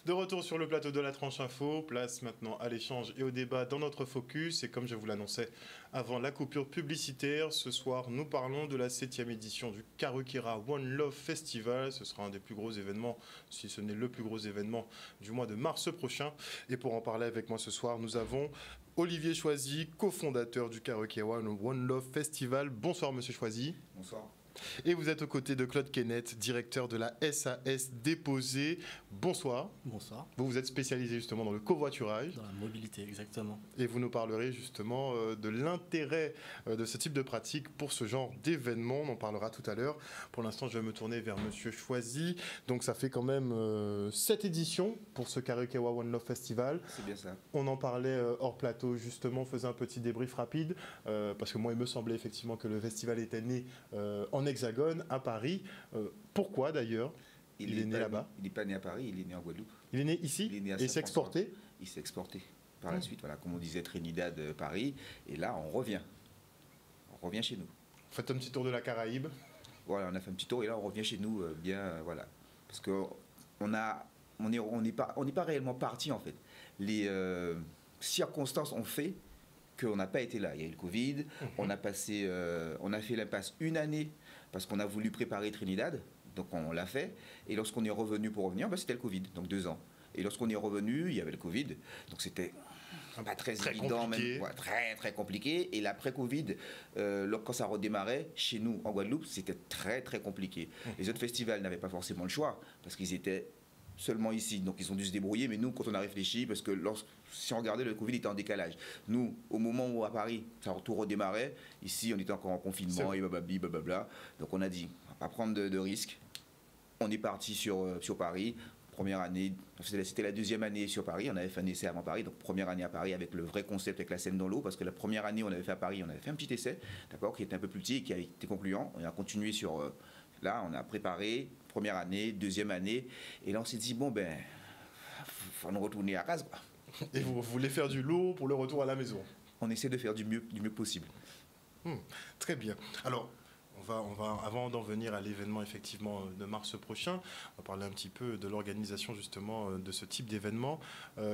De retour sur le plateau de la tranche info, place maintenant à l'échange et au débat dans notre focus. Et comme je vous l'annonçais avant la coupure publicitaire, ce soir nous parlons de la 7e édition du Karukera One Love Festival. Ce sera un des plus gros événements, si ce n'est le plus gros événement du mois de mars prochain. Et pour en parler avec moi ce soir, nous avons Olivier Choisy, cofondateur du Karukera One Love Festival. Bonsoir Monsieur Choisy. Bonsoir. Et vous êtes aux côtés de Claude Kenneth, directeur de la SAS Déposé. Bonsoir. Bonsoir. Vous êtes spécialisé justement dans le covoiturage. Dans la mobilité, exactement. Et vous nous parlerez justement de l'intérêt de ce type de pratique pour ce genre d'événement. On en parlera tout à l'heure. Pour l'instant, je vais me tourner vers Monsieur Choisy. Donc ça fait quand même 7 éditions pour ce Karukera One Love Festival. C'est bien ça. On en parlait hors plateau justement, on faisait un petit débrief rapide parce que moi il me semblait effectivement que le festival était né en Hexagone, à Paris. Pourquoi d'ailleurs il est né là-bas? Il n'est pas né à Paris, il est né en Guadeloupe. Il est né ici? Il est né à et il s'est exporté? Il s'est exporté par la suite, voilà, comme on disait, Trinidad, Paris. Et là, on revient. On revient chez nous. Faites un petit tour de la Caraïbe. Voilà, on a fait un petit tour et là, on revient chez nous bien, voilà. Parce qu'on n'est pas réellement parti, en fait. Les circonstances ont fait qu'on n'a pas été là. Il y a eu le Covid, on a fait l'impasse une année parce qu'on a voulu préparer Trinidad, donc on l'a fait. Et lorsqu'on est revenu pour revenir, c'était le Covid, donc 2 ans. Et lorsqu'on est revenu, il y avait le Covid, donc c'était pas très évident, compliqué. même, ouais, très compliqué. Et l'après-Covid, quand ça redémarrait, chez nous, en Guadeloupe, c'était très compliqué. Les autres festivals n'avaient pas forcément le choix, parce qu'ils étaient seulement ici, donc ils ont dû se débrouiller. Mais nous, quand on a réfléchi, parce que si on regardait, le Covid était en décalage. Nous, au moment où à Paris, ça tout redémarrait, ici, on était encore en confinement, et blablabla. Donc on a dit, on va pas prendre de risques. On est parti sur Paris. Première année, c'était la 2e année sur Paris, on avait fait un essai avant Paris, donc première année à Paris avec le vrai concept, avec la scène dans l'eau, parce que la première année on avait fait à Paris, on avait fait un petit essai, d'accord, qui était un peu plus petit et qui a été concluant. On a continué sur, là on a préparé, première année, 2e année, et là on s'est dit, bon ben, faut nous retourner à casa, quoi. Et vous voulez faire du lourd pour le retour à la maison? On essaie de faire du mieux possible. Très bien. Alors, on va, avant d'en venir à l'événement effectivement de mars prochain, on va parler un petit peu de l'organisation justement de ce type d'événement.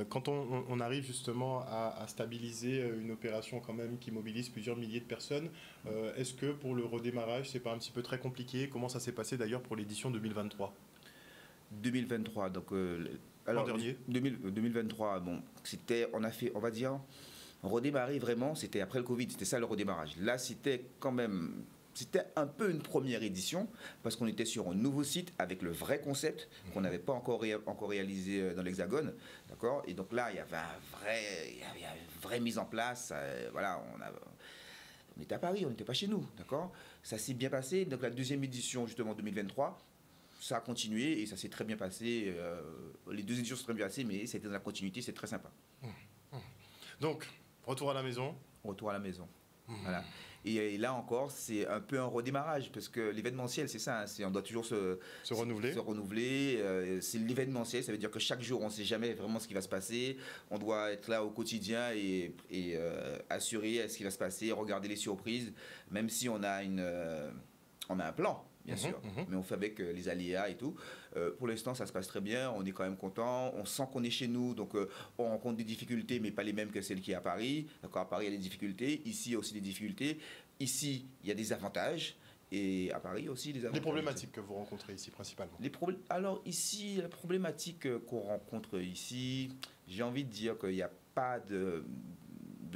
Quand on arrive justement à stabiliser une opération quand même qui mobilise plusieurs milliers de personnes, est-ce que pour le redémarrage, c'est pas un petit peu très compliqué? Comment ça s'est passé d'ailleurs pour l'édition 2023? 2023, donc l'an dernier. 2023, bon, on a fait, on va dire, redémarrer vraiment, c'était après le Covid, c'était ça le redémarrage. Là, c'était quand même, c'était un peu une première édition, parce qu'on était sur un nouveau site avec le vrai concept qu'on n'avait pas encore réalisé dans l'Hexagone, d'accord. Et donc là, il y avait une vraie mise en place, voilà, on était à Paris, on n'était pas chez nous, d'accord. Ça s'est bien passé, donc la 2e édition, justement, 2023, ça a continué et ça s'est très bien passé. Les 2 éditions sont très bien passées, mais c'était dans la continuité, c'est très sympa. Donc, retour à la maison. Retour à la maison. Voilà. Et là encore, c'est un peu un redémarrage, parce que l'événementiel, c'est ça, on doit toujours se renouveler. C'est l'événementiel, ça veut dire que chaque jour, on ne sait jamais vraiment ce qui va se passer. On doit être là au quotidien et assurer ce qui va se passer, regarder les surprises, même si on a un plan. Bien sûr, mais on fait avec les aléas et tout. Pour l'instant, ça se passe très bien, on est quand même content, on sent qu'on est chez nous, donc on rencontre des difficultés, mais pas les mêmes que celles qu'il y a à Paris. D'accord, à Paris, il y a des difficultés, ici, il y a aussi des difficultés. Ici, il y a des avantages, et à Paris, il y a aussi des avantages. Les problématiques que vous rencontrez ici, principalement? Alors, ici, la problématique qu'on rencontre ici, j'ai envie de dire qu'il n'y a pas de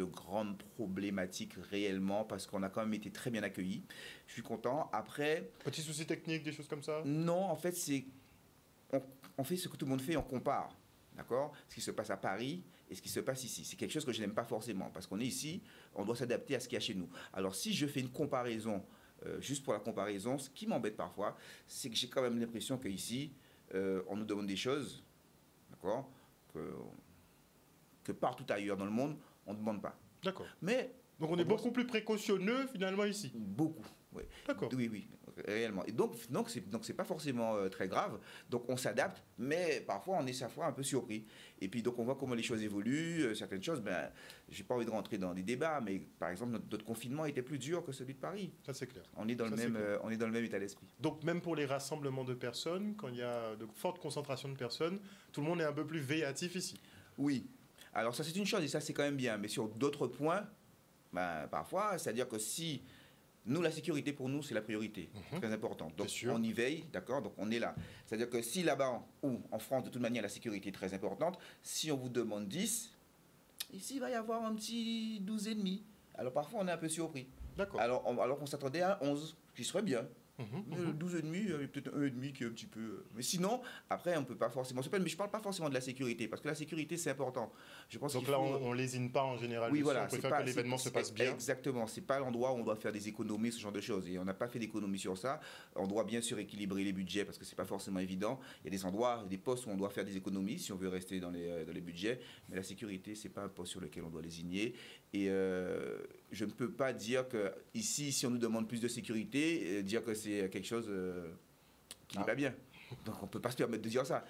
grandes problématiques réellement, parce qu'on a quand même été très bien accueillis. Je suis content. Après... Petits soucis techniques, des choses comme ça? Non, en fait, on fait ce que tout le monde fait, on compare. D'accord? Ce qui se passe à Paris et ce qui se passe ici. C'est quelque chose que je n'aime pas forcément, parce qu'on est ici, on doit s'adapter à ce qu'il y a chez nous. Alors, si je fais une comparaison, juste pour la comparaison, ce qui m'embête parfois, c'est que j'ai quand même l'impression qu'ici, on nous demande des choses, d'accord, que partout ailleurs dans le monde, on ne demande pas. D'accord. Mais Donc on est beaucoup plus précautionneux finalement ici. Beaucoup, oui. D'accord. Oui, oui, réellement. Et donc c'est pas forcément très grave. Donc on s'adapte, mais parfois on est parfois un peu surpris. Et puis donc on voit comment les choses évoluent. Certaines choses, ben, j'ai pas envie de rentrer dans des débats, mais par exemple notre confinement était plus dur que celui de Paris. Ça c'est clair. On est dans on est dans le même état d'esprit. Donc même pour les rassemblements de personnes, quand il y a de fortes concentrations de personnes, tout le monde est un peu plus véatif ici. Oui. Alors ça c'est une chose et ça c'est quand même bien. Mais sur d'autres points, ben, parfois, c'est-à-dire que si nous, la sécurité pour nous, c'est la priorité, très importante. Donc on y veille, d'accord, donc on est là. C'est-à-dire que si là-bas, ou en France, de toute manière, la sécurité est très importante, si on vous demande 10, ici, il va y avoir un petit 12,5. Alors parfois, on est un peu surpris. D'accord. Alors qu'on s'attendait à 11, qui serait bien. Mais le 12,5, il y a peut-être un et demi qui est un petit peu... Mais sinon, après, on ne peut pas forcément se plaindre. Mais je ne parle pas forcément de la sécurité, parce que la sécurité, c'est important. Je pense donc là, on ne lésine pas en général. Oui, voilà. On préfère que l'événement se passe bien. Exactement. Ce n'est pas l'endroit où on doit faire des économies, ce genre de choses. Et on n'a pas fait d'économies sur ça. On doit bien sûr équilibrer les budgets, parce que ce n'est pas forcément évident. Il y a des endroits, des postes où on doit faire des économies, si on veut rester dans les budgets. Mais la sécurité, ce n'est pas un poste sur lequel on doit lésigner. Et je ne peux pas dire que ici, si on nous demande plus de sécurité, dire que c'est quelque chose qui n'est pas bien. Donc on ne peut pas se permettre de dire ça.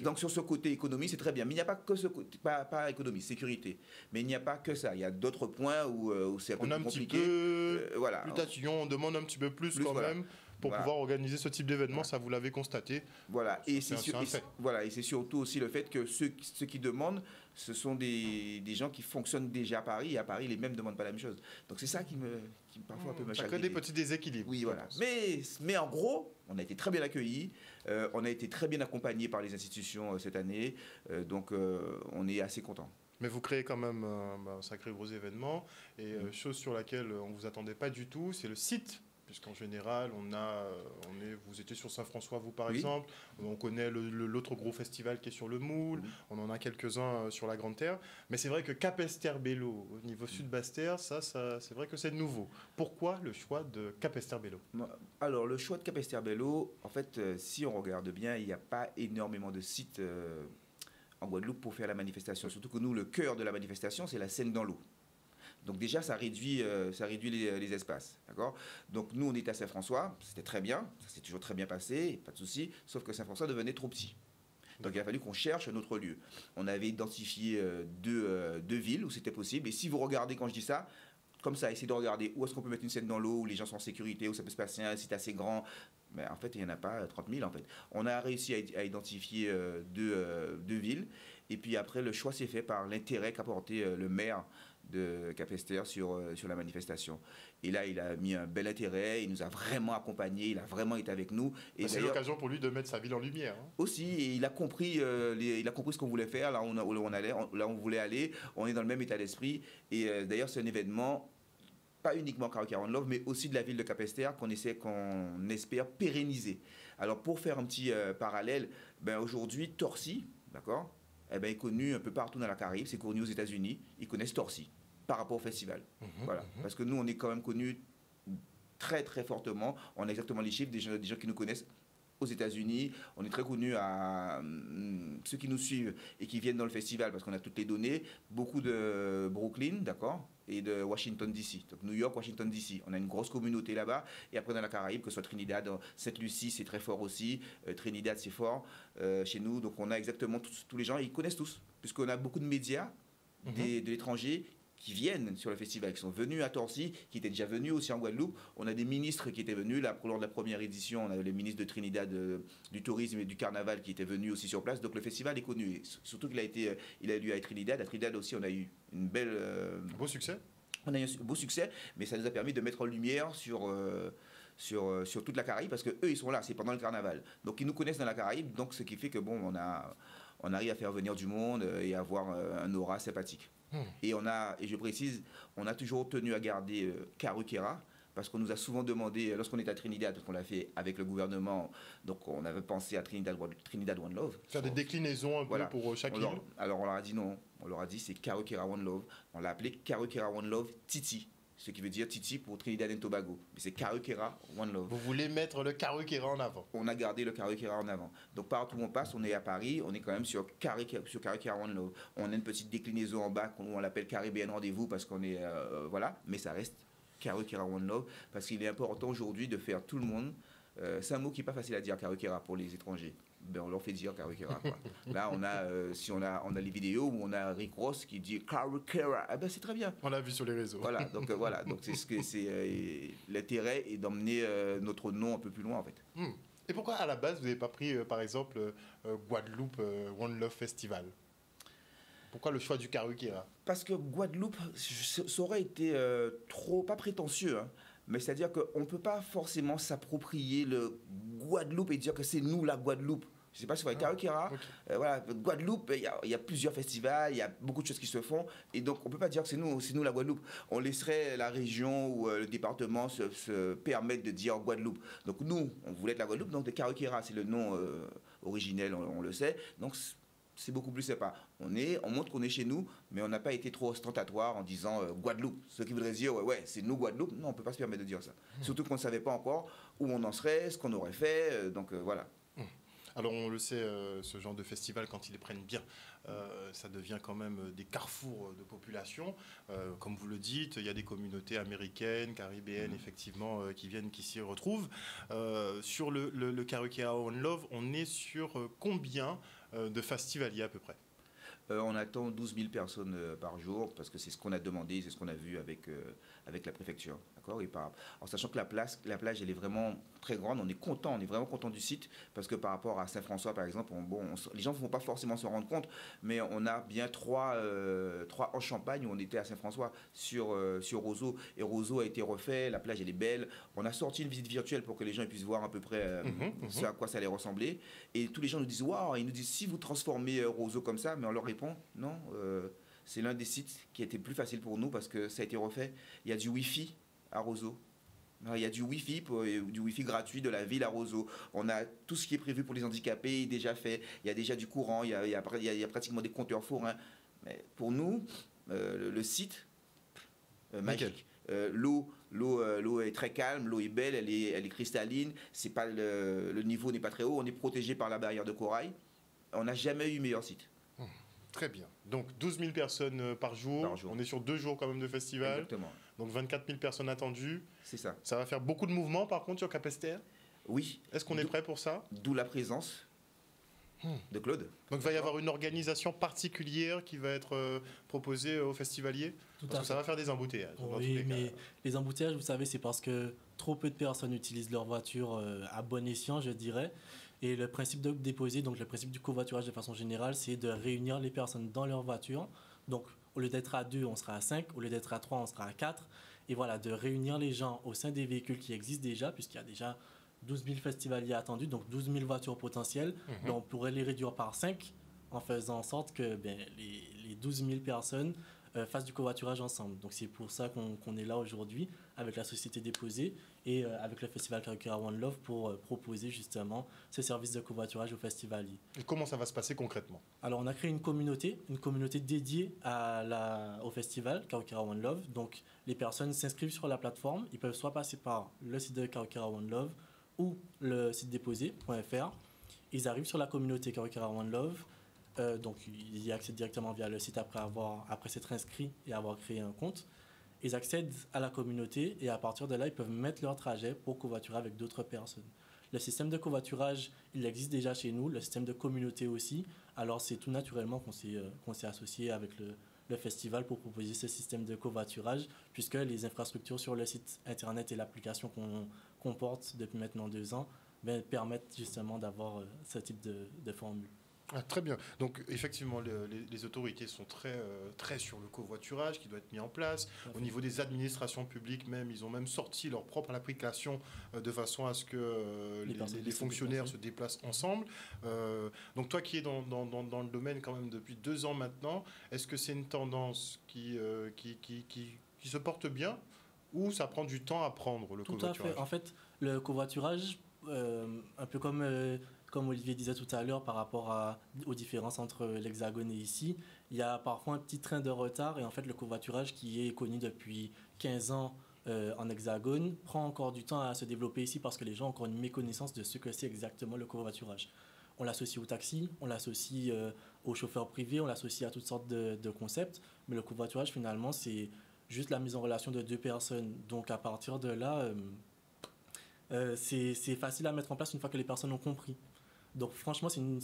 Donc sur ce côté économie, c'est très bien. Mais il n'y a pas que ce côté, pas économie, sécurité. Mais il n'y a pas que ça. Il y a d'autres points où c'est un peu plus compliqué. Voilà. Plus tatillon, on demande un petit peu plus quand même. Pour pouvoir organiser ce type d'événement, ça vous l'avez constaté. Voilà, et c'est surtout aussi le fait que ceux qui demandent, ce sont des gens qui fonctionnent déjà à Paris, et à Paris, les mêmes ne demandent pas la même chose. Donc c'est ça qui parfois un peu me chagrine. Ça crée des petits déséquilibres. Oui, voilà. Mais en gros, on a été très bien accueillis, on a été très bien accompagnés par les institutions cette année, donc on est assez contents. Mais vous créez quand même un sacré gros événement, et chose sur laquelle on ne vous attendait pas du tout, c'est le site. Puisqu'en général, vous étiez sur Saint-François, vous par exemple, on connaît l'autre gros festival qui est sur le Moule, on en a quelques-uns sur la Grande Terre, mais c'est vrai que Capesterre-Belle-Eau, au niveau sud-Basse-Terre, ça c'est vrai que c'est nouveau. Pourquoi le choix de Capesterre-Belle-Eau ? Alors, le choix de Capesterre-Belle-Eau, en fait, si on regarde bien, il n'y a pas énormément de sites en Guadeloupe pour faire la manifestation. Surtout que nous, le cœur de la manifestation, c'est la scène dans l'eau. Donc déjà, ça réduit les espaces. D'accord ? Donc nous, on était à Saint-François, c'était très bien, ça s'est toujours très bien passé, pas de souci, sauf que Saint-François devenait trop petit. Donc il a fallu qu'on cherche un autre lieu. On avait identifié deux villes où c'était possible, et si vous regardez quand je dis ça, comme ça, essayez de regarder où est-ce qu'on peut mettre une scène dans l'eau, où les gens sont en sécurité, où ça peut se passer un site assez grand. Mais en fait, il n'y en a pas 30 000 en fait. On a réussi à identifier deux villes, et puis après, le choix s'est fait par l'intérêt qu'apportait le maire de Capesterre sur la manifestation. Et là, il a mis un bel intérêt, il nous a vraiment accompagnés, il a vraiment été avec nous. Et c'est l'occasion pour lui de mettre sa ville en lumière. Aussi, et il a compris ce qu'on voulait faire, là où on voulait aller, on est dans le même état d'esprit. Et d'ailleurs, c'est un événement, pas uniquement Karaoke One Love, mais aussi de la ville de Capesterre qu'on espère pérenniser. Alors, pour faire un petit parallèle, aujourd'hui, Torcy, d'accord, est connu un peu partout dans la Caraïbe, c'est connu aux États-Unis, ils connaissent Torcy par rapport au festival. Voilà. Parce que nous, on est quand même connus très très fortement, on a exactement les chiffres des gens qui nous connaissent aux États-Unis, on est très connus à ceux qui nous suivent et qui viennent dans le festival parce qu'on a toutes les données, beaucoup de Brooklyn, d'accord, et de Washington DC, donc New York, Washington DC, on a une grosse communauté là-bas, et après dans la Caraïbe, que ce soit Trinidad, Sainte-Lucie, c'est très fort aussi, Trinidad c'est fort chez nous, donc on a exactement tous les gens, ils connaissent tous, puisqu'on a beaucoup de médias de l'étranger qui viennent sur le festival, qui sont venus à Torcy, qui étaient déjà venus aussi en Guadeloupe. On a des ministres qui étaient venus, là, lors de la première édition, on avait le ministre de Trinidad du tourisme et du carnaval qui était venu aussi sur place. Donc le festival est connu. Et surtout qu'il il a lieu à Trinidad. À Trinidad aussi, on a eu une belle... beau succès. On a eu un beau succès, mais ça nous a permis de mettre en lumière sur toute la Caraïbe, parce qu'eux, ils sont là, c'est pendant le carnaval. Donc ils nous connaissent dans la Caraïbe, donc ce qui fait que, bon, on arrive à faire venir du monde et avoir un aura sympathique. Et je précise, on a toujours tenu à garder Karukera, parce qu'on nous a souvent demandé, lorsqu'on est à Trinidad, parce qu'on l'a fait avec le gouvernement, donc on avait pensé à Trinidad One Love. Faire des déclinaisons un peu pour chaque île. Alors on leur a dit non, on leur a dit c'est Karukera One Love. On l'a appelé Karukera One Love Titi. ce qui veut dire Titi pour Trinidad et Tobago. Mais c'est Karukera, One Love. Vous voulez mettre le Karukera en avant? On a gardé le Karukera en avant. Donc partout où on passe, on est à Paris, on est quand même sur Karukera One Love. On a une petite déclinaison en bas, on l'appelle Caribbean Rendez-vous parce qu'on est... voilà, mais ça reste Karukera One Love parce qu'il est important aujourd'hui de faire tout le monde. C'est un mot qui n'est pas facile à dire, Karukera, pour les étrangers. Ben, on leur fait dire Karukera. Là, on a les vidéos où on a Rick Ross qui dit Karukera. Ah ben, c'est très bien. On l'a vu sur les réseaux. Voilà, donc l'intérêt est d'emmener notre nom un peu plus loin en fait. Et pourquoi à la base vous n'avez pas pris par exemple Guadeloupe One Love Festival? Pourquoi le choix du Karukera? Parce que Guadeloupe, ça aurait été trop, pas prétentieux, hein, mais c'est-à-dire qu'on ne peut pas forcément s'approprier le Guadeloupe et dire que c'est nous la Guadeloupe. Je ne sais pas si vous voyez Karukera. Okay. Voilà, Guadeloupe, il y a plusieurs festivals, il y a beaucoup de choses qui se font. Et donc, on ne peut pas dire que c'est nous la Guadeloupe. On laisserait la région ou le département se permettre de dire Guadeloupe. Donc, nous, on voulait être la Guadeloupe. Donc, Karukera, c'est le nom originel, on le sait. Donc, c'est beaucoup plus sympa. On montre qu'on est chez nous, mais on n'a pas été trop ostentatoire en disant Guadeloupe. Ce qui voudrait dire, ouais, c'est nous Guadeloupe. Non, on ne peut pas se permettre de dire ça. Surtout qu'on ne savait pas encore où on en serait, ce qu'on aurait fait. Donc, voilà. Alors on le sait, ce genre de festival, quand ils les prennent bien, ça devient quand même des carrefours de population. Comme vous le dites, il y a des communautés américaines, caribéennes, effectivement, qui viennent, qui s'y retrouvent. Sur le Karukera One Love, on est sur combien de festivaliers à peu près? On attend 12 000 personnes par jour, parce que c'est ce qu'on a demandé, c'est ce qu'on a vu avec la préfecture. D'accord. En sachant que la plage, elle est vraiment très grande, on est vraiment content du site, parce que par rapport à Saint-François, par exemple, les gens ne vont pas forcément se rendre compte, mais on a bien trois en Champagne où on était à Saint-François sur Roseau, et Roseau a été refait, la plage elle est belle. On a sorti une visite virtuelle pour que les gens puissent voir à peu près ce à quoi ça allait ressembler, et tous les gens nous disent waouh, ils nous disent si vous transformez Roseau comme ça, mais on leur répond non, c'est l'un des sites qui a été plus facile pour nous parce que ça a été refait. Il y a du Wi-Fi à Roseau. Il y a du Wi-Fi gratuit de la ville à Roseau. On a tout ce qui est prévu pour les handicapés déjà fait. Il y a déjà du courant, il y a pratiquement des compteurs forains. Mais pour nous, le site, magique. L'eau est très calme, l'eau est belle, elle est cristalline. C'est pas le niveau n'est pas très haut. On est protégé par la barrière de corail. On n'a jamais eu meilleur site. Très bien. Donc 12 000 personnes par jour. On est sur 2 jours quand même de festival. Exactement. Donc 24 000 personnes attendues. C'est ça. Ça va faire beaucoup de mouvements par contre sur Capesterre. Oui. Est-ce qu'on est prêt pour ça? D'où la présence de Claude. Donc il va y avoir une organisation particulière qui va être proposée aux festivaliers. Parce que ça va faire des embouteillages. Oui, mais les embouteillages, vous savez, c'est parce que trop peu de personnes utilisent leur voiture à bon escient, je dirais. Et le principe de déposer, donc le principe du covoiturage de façon générale, c'est de réunir les personnes dans leur voiture. Donc au lieu d'être à 2, on sera à 5. Au lieu d'être à 3, on sera à 4. Et voilà, de réunir les gens au sein des véhicules qui existent déjà, puisqu'il y a déjà 12 000 festivaliers attendus, donc 12 000 voitures potentielles. Donc on pourrait les réduire par 5 en faisant en sorte que les 12 000 personnes fassent du covoiturage ensemble. Donc c'est pour ça qu'on est là aujourd'hui avec la société déposée et avec le festival Karukera One Love pour proposer justement ce service de covoiturage aux festivaliers. Et comment ça va se passer concrètement? Alors on a créé une communauté dédiée au festival Karukera One Love. Donc les personnes s'inscrivent sur la plateforme, ils peuvent soit passer par le site de Karukera One Love ou le site déposé.fr. Ils arrivent sur la communauté Karukera One Love. Donc ils y accèdent directement via le site après s'être inscrits et avoir créé un compte. Ils accèdent à la communauté et à partir de là, ils peuvent mettre leur trajet pour covoiturer avec d'autres personnes. Le système de covoiturage, il existe déjà chez nous, le système de communauté aussi. Alors c'est tout naturellement qu'on s'est associé avec le festival pour proposer ce système de covoiturage, puisque les infrastructures sur le site internet et l'application qu'on porte depuis maintenant 2 ans permettent justement d'avoir ce type de formule. Ah, très bien. Donc effectivement, les autorités sont très sur le covoiturage qui doit être mis en place. Au niveau des administrations publiques même, ils ont même sorti leur propre application de façon à ce que les fonctionnaires se déplacent ensemble. Donc toi qui es dans le domaine quand même depuis 2 ans maintenant, est-ce que c'est une tendance qui se porte bien ou ça prend du temps à prendre le covoiturage? Tout à fait. En fait, le covoiturage, un peu comme Olivier disait tout à l'heure par rapport aux différences entre l'Hexagone et ici, il y a parfois un petit train de retard et en fait le covoiturage qui est connu depuis 15 ans en Hexagone prend encore du temps à se développer ici parce que les gens ont encore une méconnaissance de ce que c'est exactement le covoiturage. On l'associe au taxi, on l'associe aux chauffeurs privés, on l'associe à toutes sortes de concepts, mais le covoiturage finalement c'est juste la mise en relation de deux personnes. Donc à partir de là, c'est facile à mettre en place une fois que les personnes ont compris. Donc franchement, c'est une...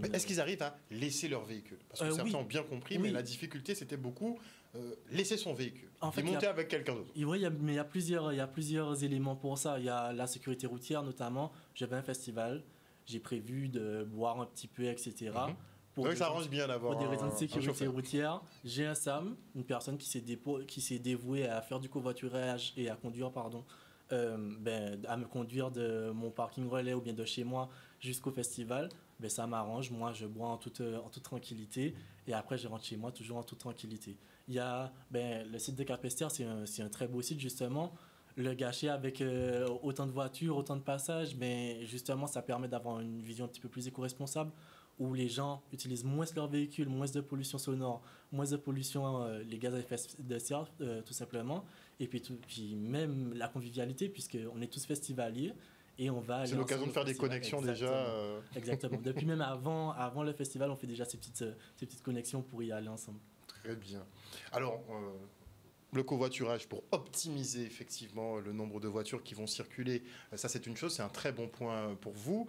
Mais est-ce qu'ils arrivent à laisser leur véhicule? Parce que certains ont bien compris, mais la difficulté, c'était beaucoup laisser son véhicule en fait, et monter avec quelqu'un d'autre. Oui, mais il y a plusieurs éléments pour ça. Il y a la sécurité routière notamment. J'avais un festival, j'ai prévu de boire un petit peu, etc. Donc ça arrange bien d'avoir pour des raisons de sécurité chauffeur routière. J'ai un SAM, une personne qui s'est dévouée à faire du covoiturage et à conduire, pardon, à me conduire de mon parking relais ou bien de chez moi jusqu'au festival. Ça m'arrange. Moi, je bois en toute tranquillité et après, je rentre chez moi toujours en toute tranquillité. Il y a le site de Capesterre, c'est un très beau site justement. Le gâcher avec autant de voitures, autant de passages, justement, ça permet d'avoir une vision un petit peu plus éco-responsable où les gens utilisent moins leur véhicule, moins de pollution sonore, moins de pollution, les gaz à effet de serre, tout simplement. Et puis même la convivialité, puisqu'on est tous festivaliers et on va aller. C'est l'occasion de faire des connexions déjà. Exactement. Depuis même avant le festival, on fait déjà ces petites connexions pour y aller ensemble. Très bien. Alors, le covoiturage pour optimiser effectivement le nombre de voitures qui vont circuler, ça c'est une chose, c'est un très bon point pour vous,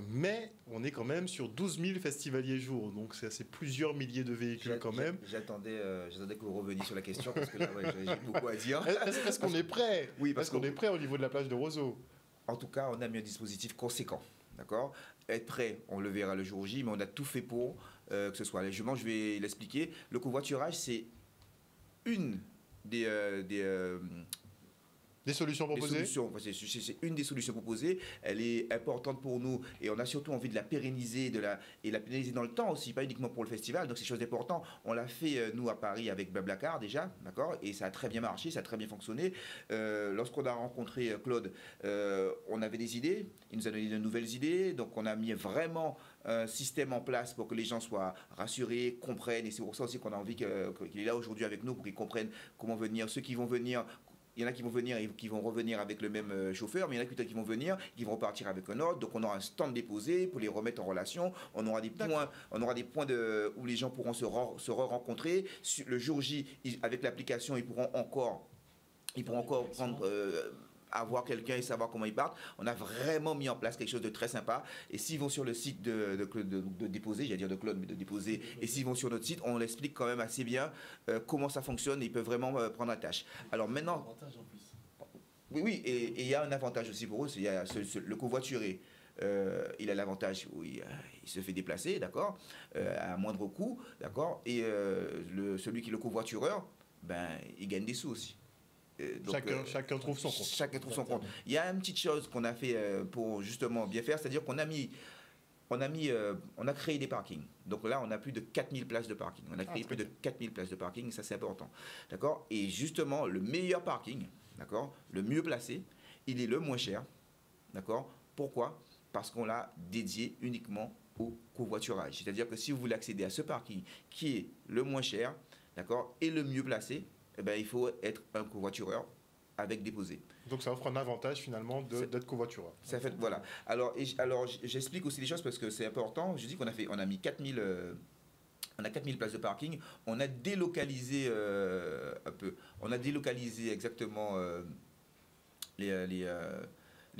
mais on est quand même sur 12 000 festivaliers jour, donc c'est plusieurs milliers de véhicules quand même. J'attendais que vous reveniez sur la question, parce que là j'ai beaucoup à dire. Est-ce qu'on est prêt? Oui, parce qu'on est prêt au niveau de la plage de Roseau? En tout cas, on a mis un dispositif conséquent, d'accord? Être prêt, on le verra le jour J, mais on a tout fait pour que ce soit. Je vais l'expliquer. Le covoiturage, c'est une des solutions proposées. C'est une des solutions proposées. Elle est importante pour nous et on a surtout envie de la pérenniser et la pérenniser dans le temps aussi, pas uniquement pour le festival. Donc c'est chose d'important. On l'a fait nous à Paris avec Blablacar déjà, d'accord, et ça a très bien marché, ça a très bien fonctionné. Lorsqu'on a rencontré Claude, on avait des idées, il nous a donné de nouvelles idées, donc on a mis vraiment un système en place pour que les gens soient rassurés, comprennent, et c'est pour ça aussi qu'on a envie qu'il est là aujourd'hui avec nous pour qu'ils comprennent comment venir, ceux qui vont venir. Il y en a qui vont venir et qui vont revenir avec le même chauffeur, mais il y en a qui vont venir, qui vont repartir avec un autre. Donc on aura un stand déposé pour les remettre en relation. On aura des points, où les gens pourront se rencontrer. Le jour J, avec l'application, ils pourront encore prendre... avoir quelqu'un et savoir comment ils partent. On a vraiment mis en place quelque chose de très sympa. Et s'ils vont sur le site de déposer, j'allais dire de Claude, mais de déposer, et s'ils vont sur notre site, on l'explique quand même assez bien comment ça fonctionne et ils peuvent vraiment prendre la tâche. Alors maintenant... Oui, et il y a un avantage aussi pour eux, il y a le covoituré. Il a l'avantage où il se fait déplacer, d'accord, à moindre coût, d'accord, et celui qui est le covoitureur, il gagne des sous aussi. Donc, chacun trouve son compte. Chacun trouve son compte. Il y a une petite chose qu'on a fait pour justement bien faire, c'est-à-dire qu'on a créé des parkings. Donc là, on a plus de 4000 places de parking. On a créé plus de 4000 places de parking, ça c'est important. D'accord? Et justement, le meilleur parking, d'accord, le mieux placé, il est le moins cher. D'accord? Pourquoi? Parce qu'on l'a dédié uniquement au covoiturage. C'est-à-dire que si vous voulez accéder à ce parking qui est le moins cher, d'accord, et le mieux placé, il faut être un covoitureur avec déposé. Donc ça offre un avantage finalement d'être covoitureur. Ça fait, voilà. Alors j'explique aussi les choses parce que c'est important. Je dis qu'on a mis 4000 places de parking. On a délocalisé un peu. On a délocalisé exactement les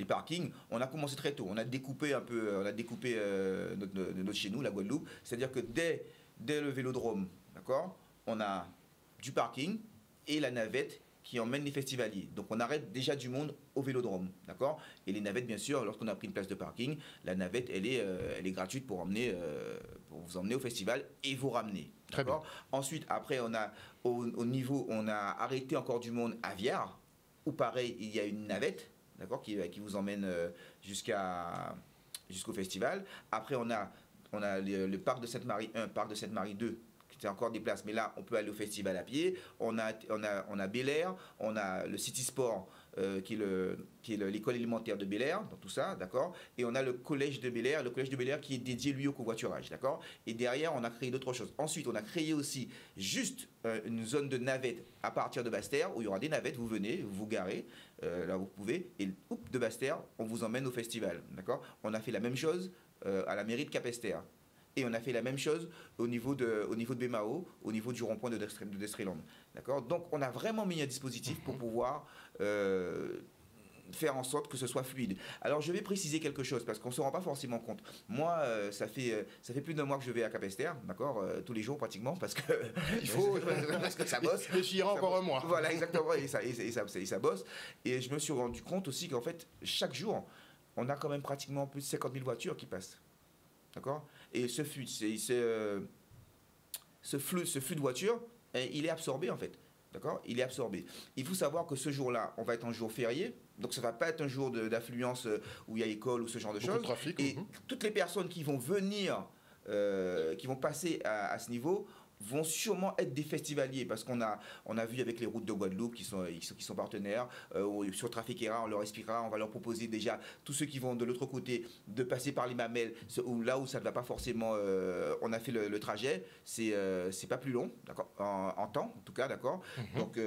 parkings. On a commencé très tôt. On a découpé un peu. Notre chez nous, la Guadeloupe. C'est-à-dire que dès le vélodrome, d'accord, on a du parking et la navette qui emmène les festivaliers. Donc on arrête déjà du monde au vélodrome, d'accord. Et les navettes, bien sûr, lorsqu'on a pris une place de parking, la navette, elle est gratuite pour vous emmener au festival et vous ramener. D'accord. Ensuite, après, on a on a arrêté encore du monde à Viard, où pareil, il y a une navette, d'accord, qui vous emmène jusqu'au festival. Après, on a le parc de Sainte-Marie 1, parc de Sainte-Marie 2, c'est encore des places, mais là on peut aller au festival à pied. On a Bel Air, on a le City Sport qui est l'école élémentaire de Bel-Air, dans tout ça, d'accord. Et on a le collège de Bel-Air, qui est dédié lui au covoiturage, d'accord. Et derrière, on a créé d'autres choses. Ensuite, on a créé aussi juste une zone de navette à partir de Basse-Terre, où il y aura des navettes, vous venez, vous garez, là vous pouvez, et de Basse-Terre, on vous emmène au festival, d'accord. On a fait la même chose à la mairie de Capesterre. Et on a fait la même chose au niveau de Bémao, au niveau du rond-point de Destreland. D'accord. Donc, on a vraiment mis un dispositif pour pouvoir faire en sorte que ce soit fluide. Alors, je vais préciser quelque chose parce qu'on ne se rend pas forcément compte. Moi, ça fait plus d'un mois que je vais à Capesterre, d'accord, tous les jours pratiquement, parce que il faut, parce que ça bosse. Mais j'y irai encore un mois. Voilà, exactement, et ça bosse. Et je me suis rendu compte aussi qu'en fait, chaque jour, on a quand même pratiquement plus de 50 000 voitures qui passent. D'accord. Et ce flux de voitures, il est absorbé en fait. D'accord. Il est absorbé. Il faut savoir que ce jour-là, on va être un jour férié. Donc ça ne va pas être un jour d'affluence où il y a école ou ce genre de choses. Trafic, et toutes les personnes qui vont venir, qui vont passer à ce niveau, vont sûrement être des festivaliers parce qu'on a vu avec les routes de Guadeloupe qui sont partenaires, sur Trafiquera, on leur expliquera, on va leur proposer déjà tous ceux qui vont de l'autre côté de passer par les Mamelles, là où ça ne va pas forcément, on a fait le trajet, c'est pas plus long, d'accord, en temps en tout cas, d'accord. Donc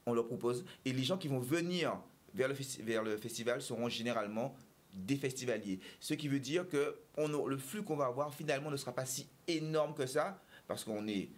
on leur propose, et les gens qui vont venir vers le festival seront généralement des festivaliers, ce qui veut dire que le flux qu'on va avoir finalement ne sera pas si énorme que ça, parce qu'on est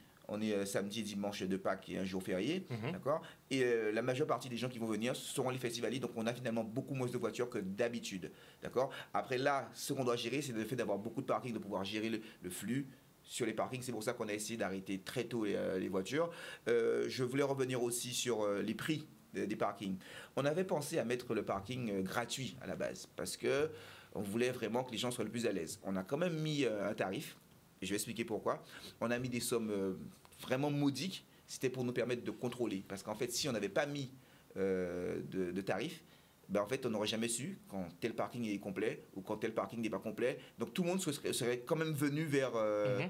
samedi et dimanche de Pâques et un jour férié, d'accord. Et la majeure partie des gens qui vont venir seront les festivaliers, donc on a finalement beaucoup moins de voitures que d'habitude, d'accord. Après là, ce qu'on doit gérer, c'est le fait d'avoir beaucoup de parkings, de pouvoir gérer le flux sur les parkings. C'est pour ça qu'on a essayé d'arrêter très tôt les voitures. Je voulais revenir aussi sur les prix des parkings. On avait pensé à mettre le parking gratuit à la base, parce que on voulait vraiment que les gens soient le plus à l'aise. On a quand même mis un tarif. Et je vais expliquer pourquoi. On a mis des sommes vraiment modiques. C'était pour nous permettre de contrôler. Parce qu'en fait, si on n'avait pas mis de tarifs, ben en fait, on n'aurait jamais su quand tel parking est complet ou quand tel parking n'est pas complet. Donc tout le monde serait quand même venu vers le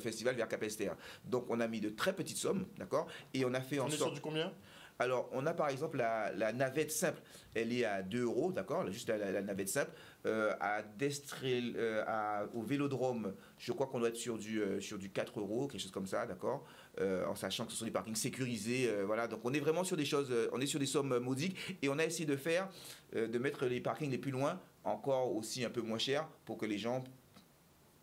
festival, vers Capesterre. Donc on a mis de très petites sommes, d'accord. Et on a fait en sorte... On est sur du combien ? Alors, on a par exemple la navette simple, elle est à 2 €, d'accord, juste la navette simple. Au Vélodrome, je crois qu'on doit être sur du 4 €, quelque chose comme ça, d'accord, en sachant que ce sont des parkings sécurisés, voilà. Donc, on est vraiment sur des choses, on est sur des sommes modiques, et on a essayé de mettre les parkings les plus loin, encore aussi un peu moins cher, pour que les gens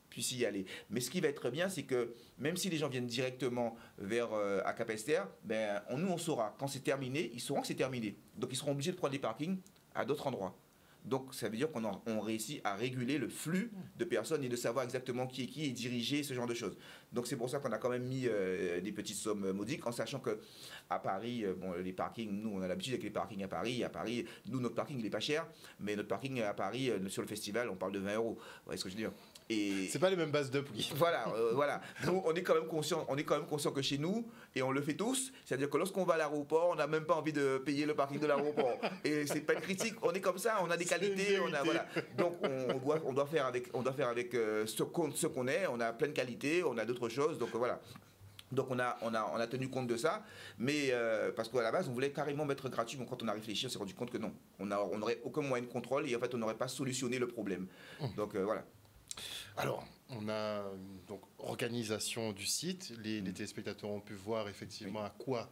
puissent y aller. Mais ce qui va être bien, c'est que même si les gens viennent directement vers à Capesterre, ben, nous on saura quand c'est terminé, ils sauront que c'est terminé. Donc ils seront obligés de prendre des parkings à d'autres endroits. Donc ça veut dire qu'on réussit à réguler le flux de personnes et de savoir exactement qui est qui et diriger ce genre de choses. Donc c'est pour ça qu'on a quand même mis des petites sommes modiques, en sachant que à Paris, les parkings, nous on a l'habitude avec les parkings à Paris. À Paris, nous notre parking il est pas cher, mais notre parking à Paris sur le festival, on parle de 20 €. Vous voyez ce que je veux dire? Et c'est pas les mêmes bases de prix. Voilà, voilà. Donc, on est quand même conscient que chez nous, et on le fait tous, c'est-à-dire que lorsqu'on va à l'aéroport, on n'a même pas envie de payer le parking de l'aéroport. Et c'est pas une critique, on est comme ça, on a des qualités, voilà. Donc on doit faire avec ce qu'on est, on a plein de qualités, on a d'autres choses, donc voilà. Donc on a tenu compte de ça, mais parce qu'à la base on voulait carrément mettre gratuit, mais quand on a réfléchi on s'est rendu compte que non, on n'aurait aucun moyen de contrôle et en fait on n'aurait pas solutionné le problème. Donc voilà. Alors, on a donc organisation du site. Les téléspectateurs ont pu voir effectivement à quoi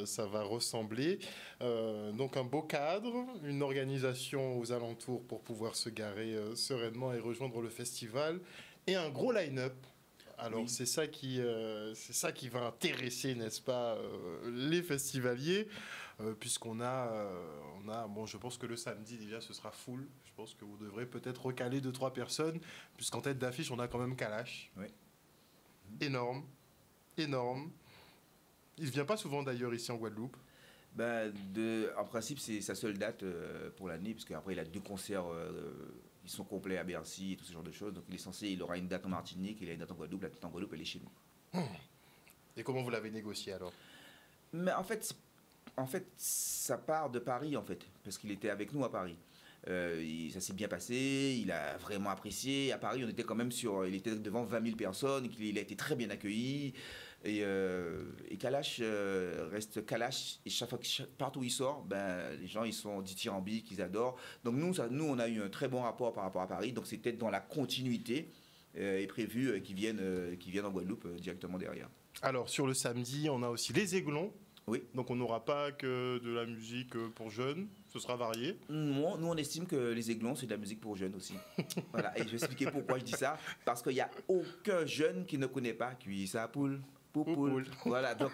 ça va ressembler. Donc un beau cadre, une organisation aux alentours pour pouvoir se garer sereinement et rejoindre le festival, et un gros line-up. Alors c'est ça qui va intéresser, n'est-ce pas, les festivaliers, puisqu'on bon, je pense que le samedi déjà ce sera full. Je pense que vous devrez peut-être recaler 2-3 personnes, puisqu'en tête d'affiche on a quand même Kalash. Oui. Énorme. Il vient pas souvent d'ailleurs ici en Guadeloupe. En principe c'est sa seule date pour l'année, parce qu'après il a 2 concerts. Ils sont complets à Bercy et tout ce genre de choses. Donc il aura une date en Martinique, il a une date en Guadeloupe. La date en Guadeloupe, elle est chez nous. Et comment vous l'avez négocié alors? Mais en fait, ça part de Paris, en fait, parce qu'il était avec nous à Paris. Ça s'est bien passé, il a vraiment apprécié. À Paris, on était quand même il était devant 20 000 personnes, il a été très bien accueilli. Et Kalash reste Kalash, et partout où il sort, les gens ils sont dithyrambiques, ils adorent. Donc nous, on a eu un très bon rapport par rapport à Paris, donc c'est peut-être dans la continuité et prévu qu'ils viennent en Guadeloupe directement derrière. Alors sur le samedi, on a aussi les Aiglons. Oui. Donc on n'aura pas que de la musique pour jeunes, ce sera varié. Nous, on estime que les Aiglons, c'est de la musique pour jeunes aussi. Voilà, et je vais expliquer pourquoi je dis ça. Parce qu'il n'y a aucun jeune qui ne connaît pas Cuit sa poule. Poupoule. Voilà, donc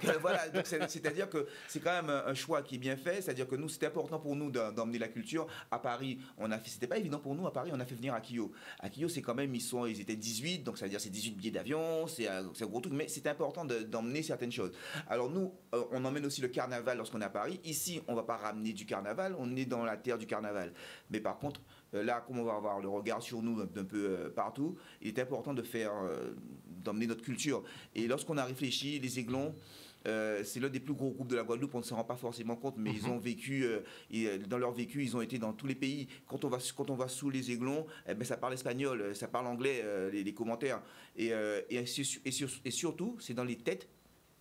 c'est-à-dire que c'est quand même un choix qui est bien fait, c'est-à-dire que nous, c'était important pour nous d'emmener la culture. À Paris, c'était pas évident pour nous, à Paris, on a fait venir Akio. Akio, c'est quand même, ils étaient 18, donc ça veut dire c'est 18 billets d'avion, c'est un gros truc, mais c'était important d'emmener certaines choses. Alors nous, on emmène aussi le carnaval lorsqu'on est à Paris. Ici, on va pas ramener du carnaval, on est dans la terre du carnaval. Mais par contre, là, comme on va avoir le regard sur nous d'un peu partout, il est important d'emmener notre culture. Et lorsqu'on a réfléchi, les Aiglons, c'est l'un des plus gros groupes de la Guadeloupe, on ne s'en rend pas forcément compte, mais ils ont vécu, dans leur vécu, ils ont été dans tous les pays. Quand on va sous les Aiglons, ça parle espagnol, ça parle anglais, les commentaires. Et surtout, c'est dans les têtes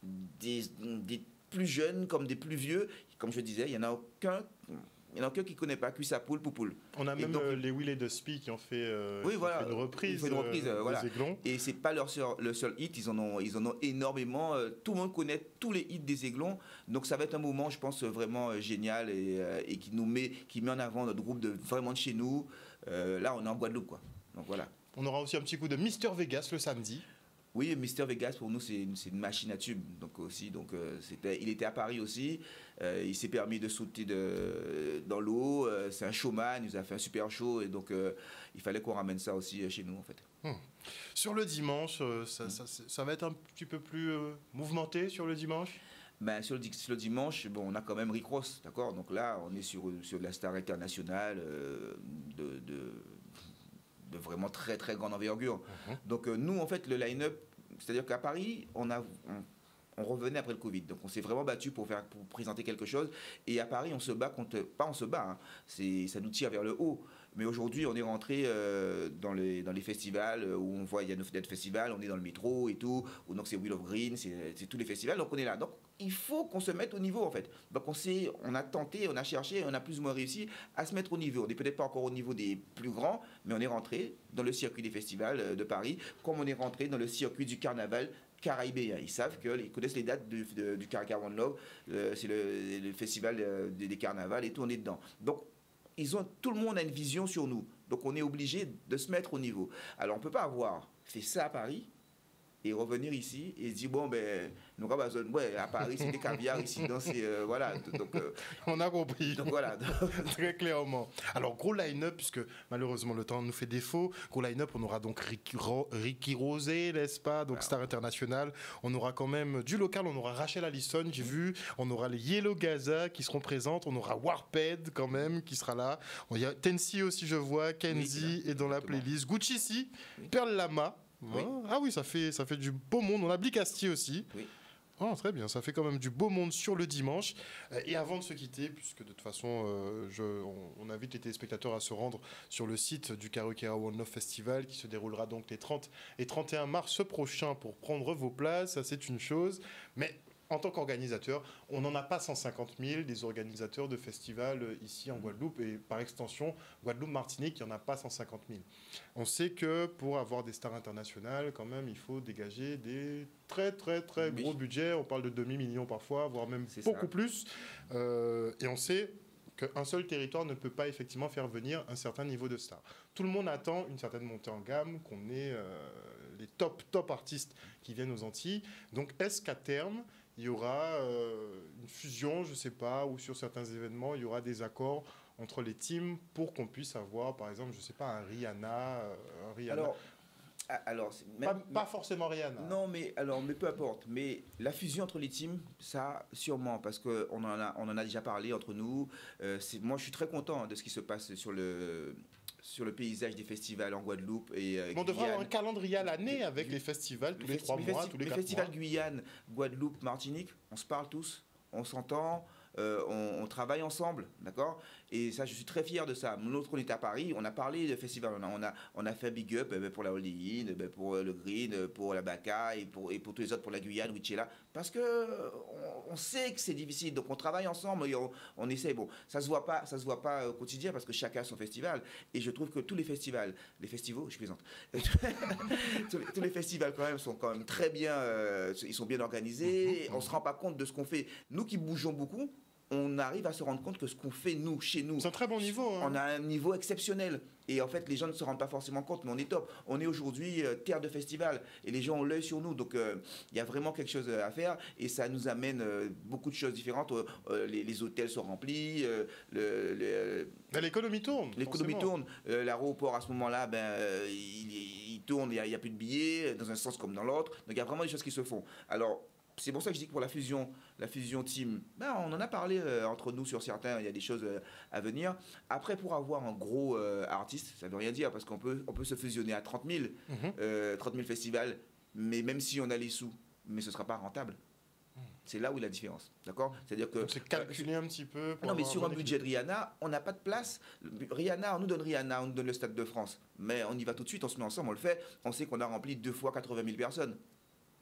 des plus jeunes comme des plus vieux. Comme je disais, il n'y en a aucun qui ne connaît pas Cuit sa poule, poupoule. On a même les Will et Dusty qui ont fait, une reprise, voilà. des Aiglons. Et c'est pas le seul hit, ils en ont énormément. Tout le monde connaît tous les hits des Aiglons. Donc ça va être un moment, je pense, vraiment génial et qui met en avant notre groupe vraiment de chez nous. Là, on est en Guadeloupe, quoi. Donc voilà. On aura aussi un petit coup de Mister Vegas le samedi. Oui, Mister Vegas, pour nous, c'est une machine à tube. Il était à Paris aussi. Il s'est permis de sauter dans l'eau. C'est un showman, il nous a fait un super show. Et donc, il fallait qu'on ramène ça aussi chez nous, en fait. Sur le dimanche, ça va être un petit peu plus mouvementé sur le dimanche. Sur le dimanche, on a quand même Rick Ross, d'accord. Donc là, on est sur de la star internationale de vraiment très très grande envergure. Donc nous, en fait, le line-up, c'est-à-dire qu'à Paris, on revenait après le Covid. Donc on s'est vraiment battu pour présenter quelque chose. Et à Paris, on se bat pas on se bat, hein, ça nous tire vers le haut. Mais aujourd'hui, on est rentré dans les festivals où on voit, il y a notre festival, on est dans le métro et tout, ou donc c'est Wheel of Green, c'est tous les festivals, donc on est là. Donc il faut qu'on se mette au niveau, en fait. Donc on a tenté, on a cherché, on a plus ou moins réussi à se mettre au niveau. On n'est peut-être pas encore au niveau des plus grands, mais on est rentré dans le circuit des festivals de Paris, comme on est rentré dans le circuit du carnaval caraïbéen. Ils savent ils connaissent les dates du Caracas One Love, c'est le festival des carnavals et tout, on est dedans. Donc tout le monde a une vision sur nous. Donc on est obligé de se mettre au niveau. Alors on ne peut pas avoir fait ça à Paris et revenir ici et dire nous avons besoin, à Paris c'est des caviar, ici donc voilà. Donc on a compris. Donc voilà. Très clairement. Alors gros line-up, puisque malheureusement le temps nous fait défaut. Gros line-up, on aura donc Ricky Rosé, n'est-ce pas, donc star international. On aura quand même du local, on aura Rachel Allison, j'ai vu. On aura les Yellow Gaza qui seront présentes. On aura Warped quand même qui sera là. Il y a Tensi aussi, je vois. Kenzie est dans la playlist. Gucci si, Pearl Lama. Oui. Ah oui, ça fait du beau monde. On a Blicasti aussi. Oui. Oh, très bien, ça fait quand même du beau monde sur le dimanche. Et avant de se quitter, puisque de toute façon, on invite les téléspectateurs à se rendre sur le site du Karukera One Love Festival qui se déroulera donc les 30 et 31 mars prochains pour prendre vos places. Ça, c'est une chose. Mais en tant qu'organisateur, on n'en a pas 150 000 des organisateurs de festivals ici en Guadeloupe et par extension, Guadeloupe-Martinique, il n'y en a pas 150 000. On sait que pour avoir des stars internationales, quand même, il faut dégager des très très très gros budgets. On parle de demi-millions parfois, voire même beaucoup plus. Et on sait qu'un seul territoire ne peut pas effectivement faire venir un certain niveau de star. Tout le monde attend une certaine montée en gamme, qu'on ait les top artistes qui viennent aux Antilles. Donc est-ce qu'à terme, il y aura une fusion, je ne sais pas, ou sur certains événements, il y aura des accords entre les teams pour qu'on puisse avoir, par exemple, je ne sais pas, un Rihanna. Alors pas forcément Rihanna. Non, mais peu importe. Mais la fusion entre les teams, ça, sûrement, parce qu'on en a déjà parlé entre nous. Moi, je suis très content de ce qui se passe sur le paysage des festivals en Guadeloupe. On devrait avoir un calendrier à l'année avec les festivals tous les 3 mois, tous les 4 mois. Les festivals Guyane, Guadeloupe, Martinique, on se parle tous, on s'entend. on travaille ensemble, d'accord? Et ça, je suis très fier de ça. L'autre, on était à Paris, on a parlé de festival, on a fait un big up pour la Holding, pour le Green, pour la Baca et pour tous les autres, pour la Guyane, Wichela, parce que on sait que c'est difficile, donc on travaille ensemble, et on essaie. Bon, ça se voit pas au quotidien parce que chacun a son festival. Et je trouve que tous les festivals, je plaisante, tous les festivals quand même sont quand même très bien, ils sont bien organisés. On se rend pas compte de ce qu'on fait. Nous qui bougeons beaucoup, on arrive à se rendre compte que ce qu'on fait, nous, chez nous... C'est un très bon niveau. On a un niveau exceptionnel. Et en fait, les gens ne se rendent pas forcément compte, mais on est top. On est aujourd'hui terre de festival. Et les gens ont l'œil sur nous. Donc, il y a vraiment quelque chose à faire. Et ça nous amène beaucoup de choses différentes. Les hôtels sont remplis. L'économie tourne. L'économie tourne. L'aéroport, à ce moment-là, il tourne. Il n'y a plus de billets, dans un sens comme dans l'autre. Donc, il y a vraiment des choses qui se font. Alors... C'est pour ça que je dis que pour la fusion team, on en a parlé entre nous sur certains, il y a des choses à venir. Après, pour avoir un gros artiste, ça ne veut rien dire, parce qu'on peut se fusionner à 30 000, 30 000 festivals, mais même si on a les sous, mais ce ne sera pas rentable. C'est là où il y a la différence, d'accord? C'est-à-dire que... Donc c'est calculé un petit peu... Non, mais sur un budget de Rihanna, on n'a pas de place. Rihanna, on nous donne le Stade de France, mais on y va tout de suite, on se met ensemble, on le fait. On sait qu'on a rempli 2 fois 80 000 personnes.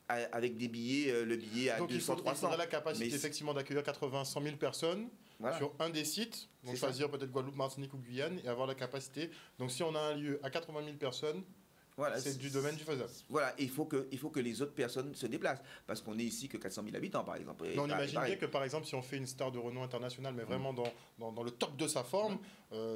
Avec des billets, le billet à donc 200, 300. Donc il faudrait la capacité effectivement d'accueillir 80, 100 000 personnes sur un des sites, donc choisir peut-être Guadeloupe, Martinique ou Guyane et avoir la capacité. Donc si on a un lieu à 80 000 personnes, c'est du domaine du faisable. Voilà, il faut que les autres personnes se déplacent, parce qu'on est ici que 400 000 habitants, par exemple. Mais on imagine bien que, par exemple, si on fait une star de renom international, mais vraiment dans le top de sa forme,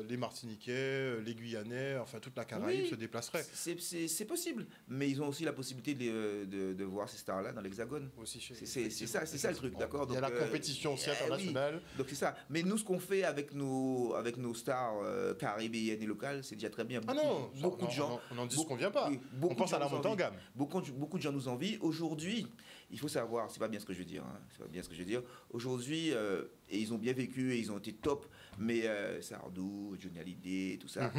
les Martiniquais, les Guyanais, enfin toute la Caraïbe se déplaceraient. C'est possible, mais ils ont aussi la possibilité de voir ces stars-là dans l'Hexagone. C'est ça le truc, d'accord? Il y a la compétition aussi internationale. Donc c'est ça. Mais nous, ce qu'on fait avec nos stars caribéennes et locales, c'est déjà très bien. Beaucoup de gens... On en dit ce qu'on vient pas. On pense à la montée en gamme. Beaucoup de gens nous envient. Aujourd'hui, il faut savoir, c'est pas bien ce que je veux dire. C'est pas bien ce que je veux dire. Aujourd'hui, et ils ont bien vécu et ils ont été top, mais Sardou, Johnny Hallyday, tout ça,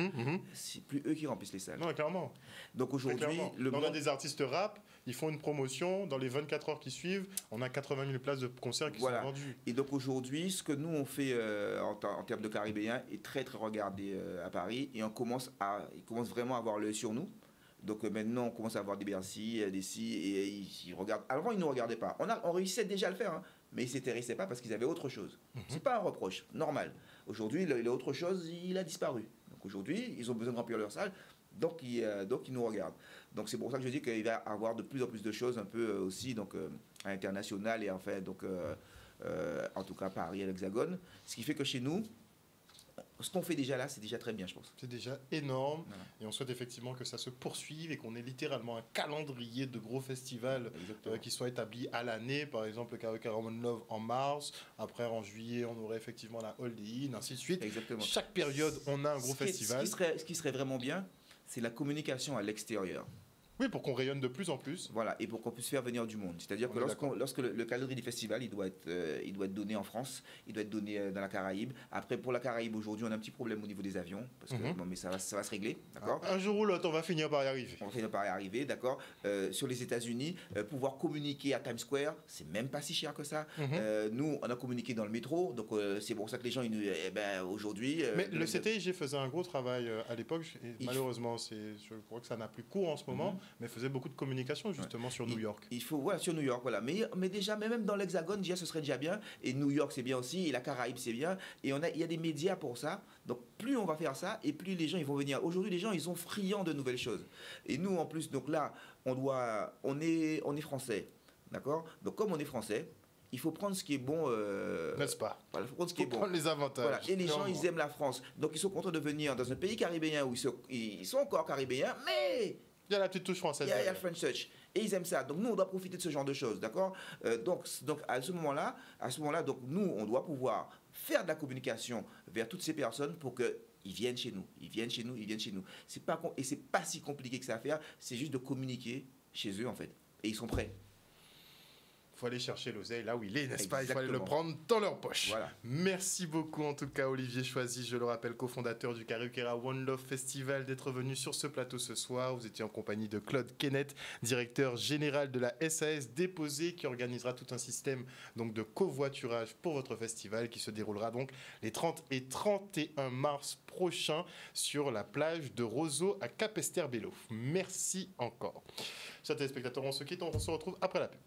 c'est plus eux qui remplissent les salles. Non, clairement. Donc aujourd'hui, on a des artistes rap, ils font une promotion, dans les 24 heures qui suivent, on a 80 000 places de concert qui sont vendues. Et donc aujourd'hui, ce que nous on fait en termes de caribéens est très très regardé à Paris, et ils commencent vraiment à avoir l'œil sur nous. Donc maintenant, on commence à avoir des Bercy, des si, et ils regardent. Avant, ils ne nous regardaient pas. On réussissait déjà à le faire, mais ils ne s'intéressaient pas parce qu'ils avaient autre chose. C'est pas un reproche, normal. Aujourd'hui, l'autre chose, il a disparu. Donc aujourd'hui, ils ont besoin de remplir leur salle, donc ils nous regardent. Donc c'est pour ça que je dis qu'il va y avoir de plus en plus de choses, un peu aussi donc, à l'international, et enfin, donc, en tout cas Paris et l'Hexagone. Ce qui fait que chez nous, ce qu'on fait déjà là, c'est déjà très bien, je pense. C'est déjà énorme. Voilà. Et on souhaite effectivement que ça se poursuive et qu'on ait littéralement un calendrier de gros festivals qui soit établi à l'année. Par exemple, le Karaoke One Love en mars. Après, en juillet, on aurait effectivement la Holding, ainsi de suite. Exactement. Chaque période, on a un gros festival. Ce qui serait vraiment bien, c'est la communication à l'extérieur. Oui, pour qu'on rayonne de plus en plus. Voilà, et pour qu'on puisse faire venir du monde. C'est-à-dire que lorsque le calendrier du festival, il doit être donné en France, il doit être donné dans la Caraïbe. Après, pour la Caraïbe, aujourd'hui, on a un petit problème au niveau des avions, parce que, bon, mais ça va se régler, d'accord? Un jour ou l'autre, on va finir par y arriver. On va finir par y arriver, d'accord? Sur les États-Unis, pouvoir communiquer à Times Square, c'est même pas si cher que ça. Nous, on a communiqué dans le métro, donc c'est pour ça que les gens, aujourd'hui... mais le CTIG faisait un gros travail à l'époque, et malheureusement, je crois que ça n'a plus cours en ce moment. Mais faisait beaucoup de communication justement sur New York. Il faut, sur New York, voilà. Mais déjà, même dans l'Hexagone, déjà, ce serait déjà bien. Et New York, c'est bien aussi. Et la Caraïbe, c'est bien. Et il y a des médias pour ça. Donc, plus on va faire ça, et plus les gens ils vont venir. Aujourd'hui, les gens, ils sont friands de nouvelles choses. Et nous, en plus, donc là, on est français, d'accord? Donc, comme on est français, il faut prendre ce qui est bon. N'est-ce pas? Voilà, il faut prendre ce qui est bon. Prendre les avantages. Voilà. Et les gens, ils aiment la France. Donc, ils sont contents de venir dans un pays caribéen où ils sont encore caribéens, mais... Il y a la petite touche française. Il y a le French touch. Et ils aiment ça. Donc, nous, on doit profiter de ce genre de choses, d'accord? Donc, à ce moment-là, donc, nous, on doit pouvoir faire de la communication vers toutes ces personnes pour qu'ils viennent chez nous. Ils viennent chez nous. C'est pas si compliqué que ça à faire. C'est juste de communiquer chez eux, en fait. Et ils sont prêts. faut aller chercher l'oseille là où il est, n'est-ce pas? Il faut aller le Exactement. prendre dans leur poche. Voilà. Merci beaucoup en tout cas Olivier Choisy, je le rappelle, cofondateur du Karukera One Love Festival, d'être venu sur ce plateau ce soir. Vous étiez en compagnie de Claude Kenneth, directeur général de la SAS Déposé, qui organisera tout un système donc de covoiturage pour votre festival qui se déroulera donc les 30 et 31 mars prochains sur la plage de Roseau à Capesterre-Belle-Eau. Merci encore. Chers téléspectateurs, on se quitte, on se retrouve après la pub.